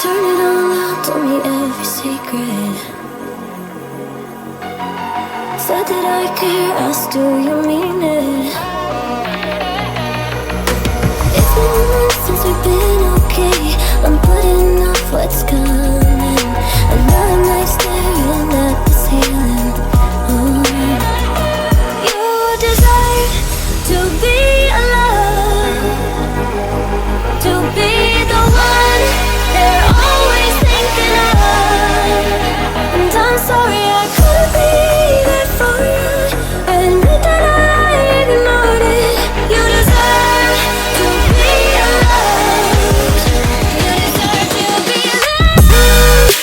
Turn it all out, told me every secret. Said that I care, asked do you mean it? It's been months since we've been okay. I'm putting off what's coming. Another night staring at the ceiling. You deserve to be alone, to be the one they're always thinking of. And I'm sorry I couldn't be there for you. I admit that I ignored it. You deserve to be loved. You deserve to be loved.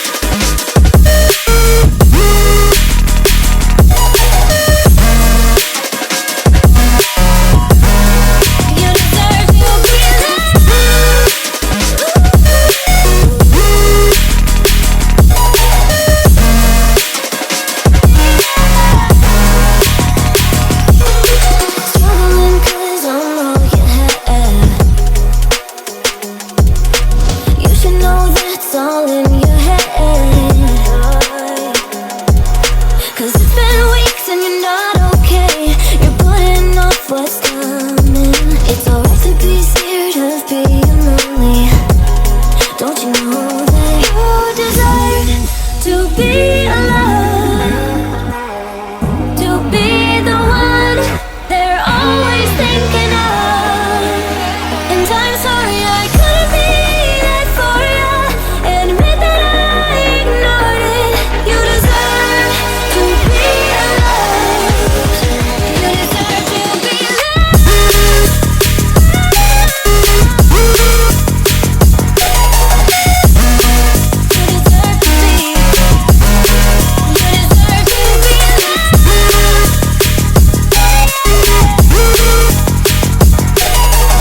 You deserve to be loved. Struggling 'cause I'm all you had. You should know that's all in your head. 'Cause it's been weeks and you're not okay. You're putting off what's coming. It's alright to be scared of being lonely. Don't you know that you deserve to be alone, to be the one they're always thinking of? And I'm sorry I couldn't be there for you. Admit that I ignored it. You deserve to be loved. You deserve to be loved. You deserve to be. You deserve to be loved. You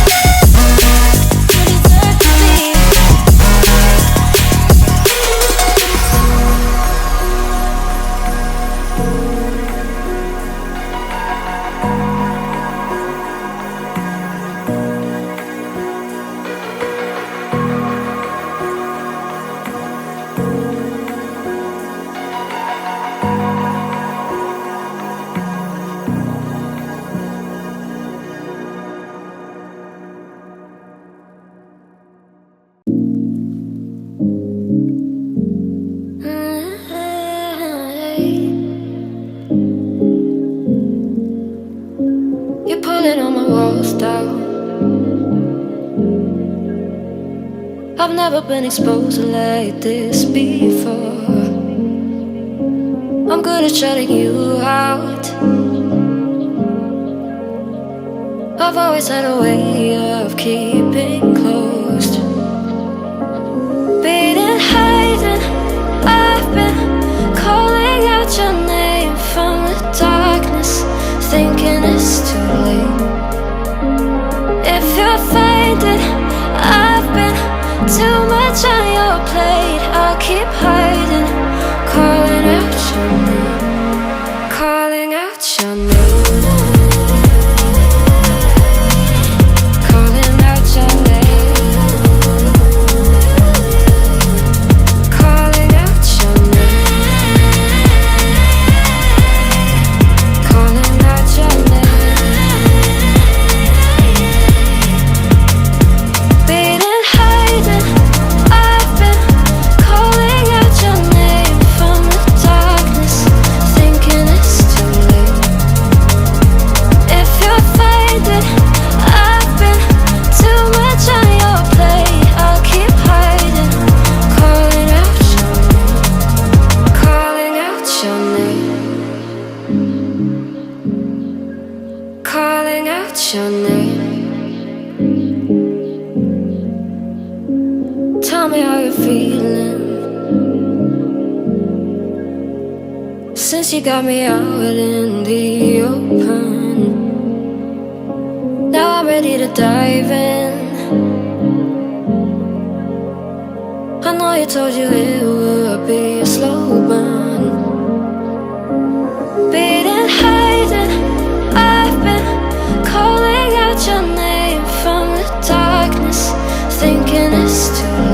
deserve to be. You're pulling on my walls down. I've never been exposed like this before. I'm good at shutting you out. I've always had a way of keeping closed. Being hiding, I've been calling out your name from the darkness, thinking it's too late. If you're finding I've been too much on your plate, I'll keep hiding, calling out your name, calling out your name, calling out your name, calling out your name, calling out your name. Being hiding, I've been calling out your name from the darkness, thinking it's too late. If you're finding I've been too much on your plate, I'll keep hiding, calling out your name, calling out your name, calling out your name. Tell me how you're feeling since you got me out in the open. Now I'm ready to dive in. I know you told you it would be a slow burn. Being hiding, I've been calling out your name from the darkness, thinking it's too